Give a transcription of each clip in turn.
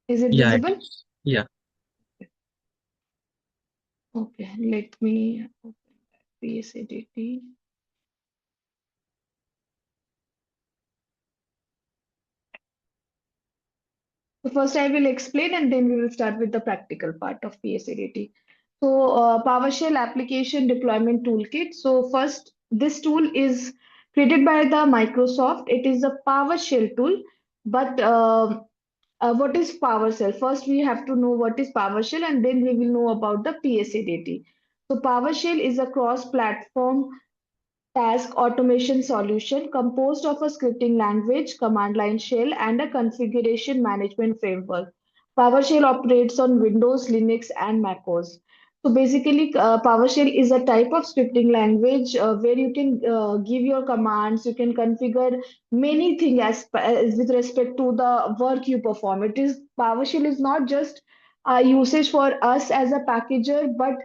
Is it Yeah, it visible? is. Yeah. Okay, let me open PSADT. So first I will explain and then we will start with the practical part of PSADT. So PowerShell Application Deployment Toolkit. So first, this tool is created by the Microsoft. It is a PowerShell tool, but what is PowerShell? First, we have to know what is PowerShell, and then we will know about the PSADT. So PowerShell is a cross-platform task automation solution composed of a scripting language, command line shell, and a configuration management framework. PowerShell operates on Windows, Linux, and macOS. So basically, PowerShell is a type of scripting language where you can give your commands, you can configure many things as with respect to the work you perform. It is PowerShell is not just a usage for us as a packager, but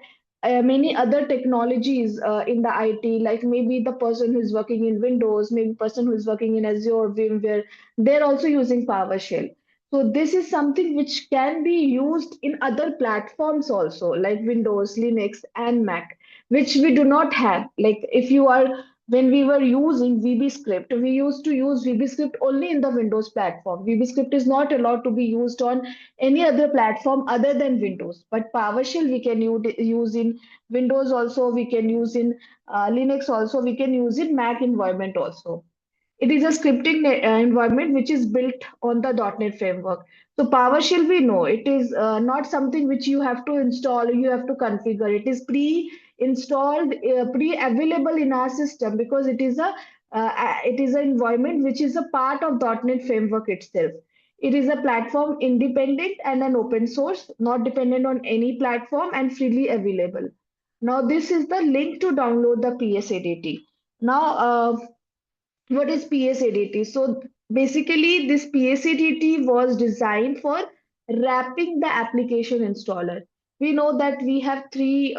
many other technologies in the IT, like maybe the person who is working in Windows, maybe person who is working in Azure, VMware, they're also using PowerShell. So this is something which can be used in other platforms also, like Windows, Linux, and Mac, which we do not have. Like if you are when we were using VB Script, we used to use VB Script only in the Windows platform. VB Script is not allowed to be used on any other platform other than Windows. But PowerShell we can use in Windows also, we can use in Linux also, we can use in Mac environment also. It is a scripting environment which is built on the .NET framework. So PowerShell, we know it is not something which you have to install, you have to configure. It is pre-installed, pre-available in our system because it is an environment which is a part of .NET framework itself. It is a platform independent and an open source, not dependent on any platform and freely available. Now this is the link to download the PSADT. Now, what is PSADT? So basically, this PSADT was designed for wrapping the application installer. We know that we have three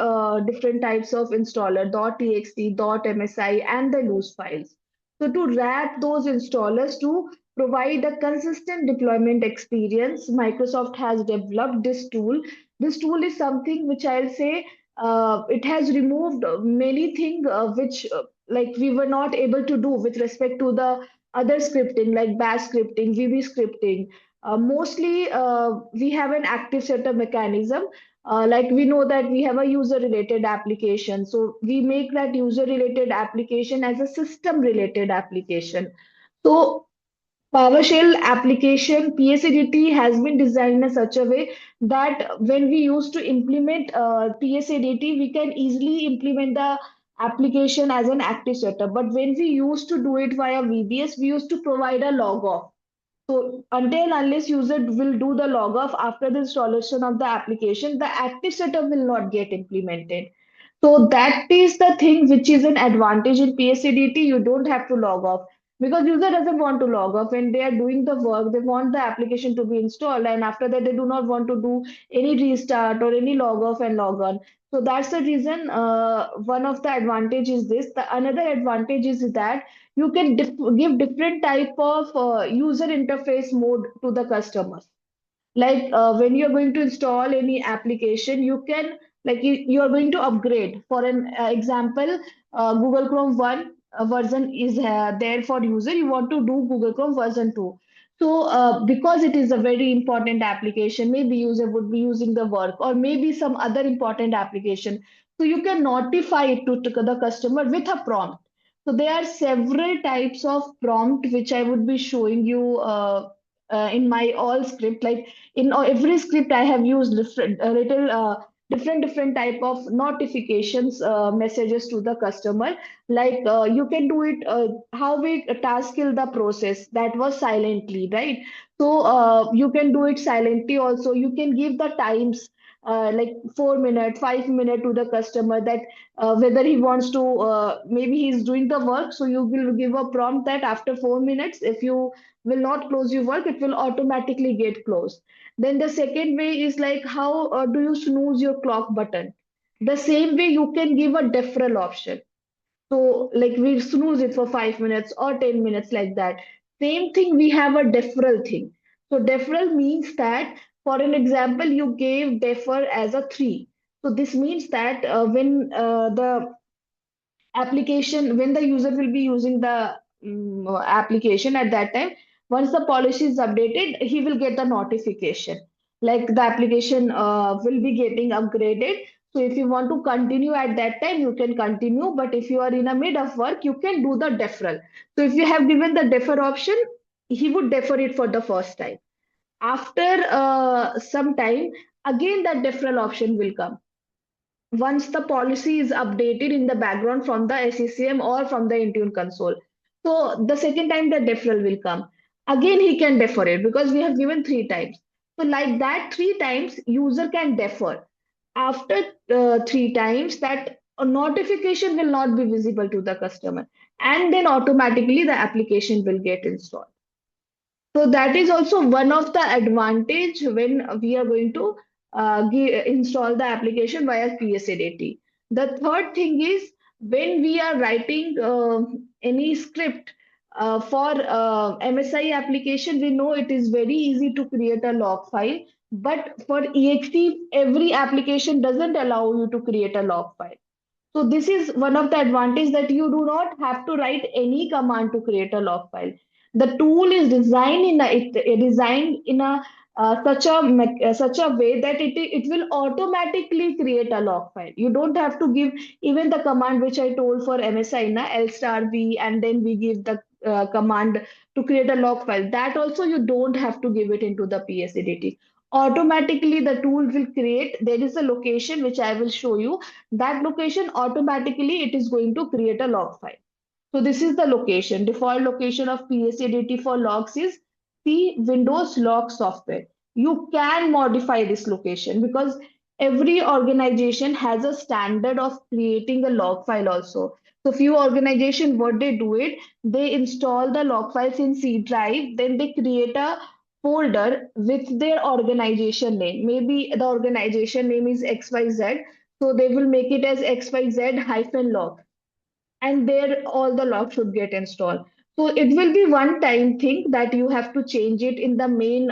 different types of installer: .txt, .msi, and the loose files. So to wrap those installers to provide a consistent deployment experience, Microsoft has developed this tool. This tool is something which I'll say it has removed many things which like we were not able to do with respect to the other scripting like bash scripting, VB scripting. Mostly we have an active setup mechanism. Like we know that we have a user related application, so we make that user related application as a system related application. So PowerShell application PSADT has been designed in such a way that when we used to implement PSADT, we can easily implement the application as an active setup. But when we used to do it via VBS, we used to provide a log off. So until unless user will do the log off after the installation of the application, the active setup will not get implemented. So that is the thing which is an advantage in PSADT. You don't have to log off because user doesn't want to log off when they are doing the work. They want the application to be installed, and after that they do not want to do any restart or any log off and log on. So that's the reason. One of the advantage is this. The another advantage is that you can give different type of user interface mode to the customers. Like when you're going to install any application, you can like you are going to upgrade. For an example, Google Chrome 1 version is there for user. You want to do Google Chrome version 2. So because it is a very important application, maybe user would be using the work or maybe some other important application. So you can notify it to the customer with a prompt. So there are several types of prompt which I would be showing you in my all script. Like in every script I have used different little different type of notifications messages to the customer. Like you can do it how we task kill the process that was silently, right? So you can do it silently also. You can give the times like 4 minute 5 minute to the customer that whether he wants to maybe he's doing the work, so you will give a prompt that after 4 minutes if you will not close your work, it will automatically get closed. Then the second way is like how do you snooze your clock button? The same way you can give a deferral option. So like we snooze it for 5 minutes or 10 minutes like that. Same thing we have a deferral thing. So deferral means that For an example, you gave defer as a 3. So this means that when the application, when the user will be using the application at that time, once the policy is updated, he will get the notification like the application will be getting upgraded. So if you want to continue at that time, you can continue, but if you are in a mid of work, you can do the deferral. So if you have given the defer option, he would defer it for the first time. After some time, again that deferral option will come once the policy is updated in the background from the SCCM or from the Intune console. So the second time the deferral will come. Again, he can defer it because we have given 3 times. So like that, 3 times user can defer. After 3 times, that a notification will not be visible to the customer, and then automatically the application will get installed. So that is also one of the advantage when we are going to install the application via PSADT. The third thing is when we are writing any script for MSI application, we know it is very easy to create a log file. But for EXT, every application doesn't allow you to create a log file. So this is one of the advantage that you do not have to write any command to create a log file. The tool is designed in a such a way that it will automatically create a log file. You don't have to give even the command which I told for MSI na L star V, and then we give the command to create a log file. That also you don't have to give it into the PSADT. Automatically the tool will create. There is a location which I will show you. That location automatically it is going to create a log file. So this is the location. Default location of PSADT for logs is C Windows Log Software. You can modify this location because every organization has a standard of creating a log file also. So few organization, what they do it, they install the log files in C drive, then they create a folder with their organization name. Maybe the organization name is XYZ, so they will make it as XYZ hyphen log, and there all the logs should get installed. So it will be one time thing that you have to change it in the main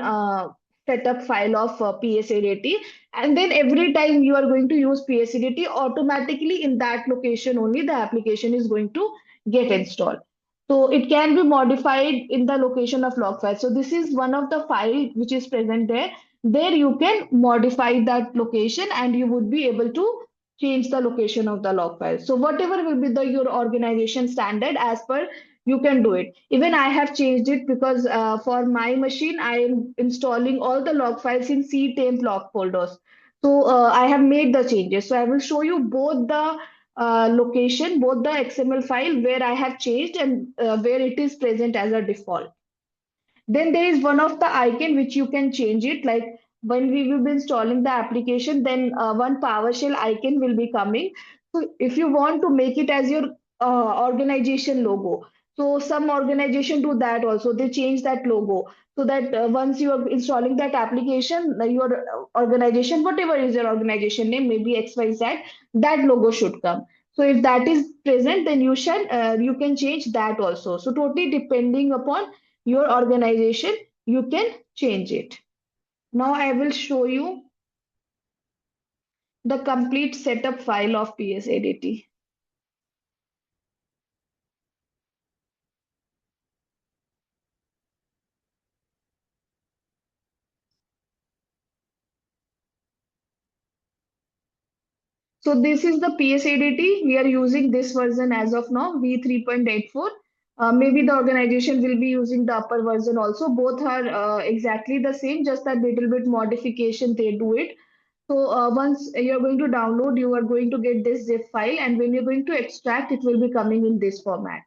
setup file of PSADT, and then every time you are going to use PSADT, automatically in that location only the application is going to get installed. So it can be modified in the location of log file. So this is one of the file which is present there. There you can modify that location and you would be able to change the location of the log file. So whatever will be the your organization standard as per, you can do it. Even I have changed it because for my machine, I am installing all the log files in C temp log folders. So I have made the changes. So I will show you both the location, both the XML file where I have changed and where it is present as a default. Then there is one of the icon which you can change it. Like when we will be installing the application, then one PowerShell icon will be coming. So if you want to make it as your organization logo, so some organization do that also. They change that logo so that once you are installing that application, your organization, whatever is your organization name, maybe XYZ, that logo should come. So if that is present, then you can change that also. So totally depending upon your organization, you can change it. Now I will show you the complete setup file of PSADT. So this is the PSADT. We are using this version as of now, V3.84. Maybe the organization will be using the upper version also. Both are exactly the same, just a little bit modification they do it. So once you're going to download, you are going to get this zip file, and when you're going to extract, it will be coming in this format.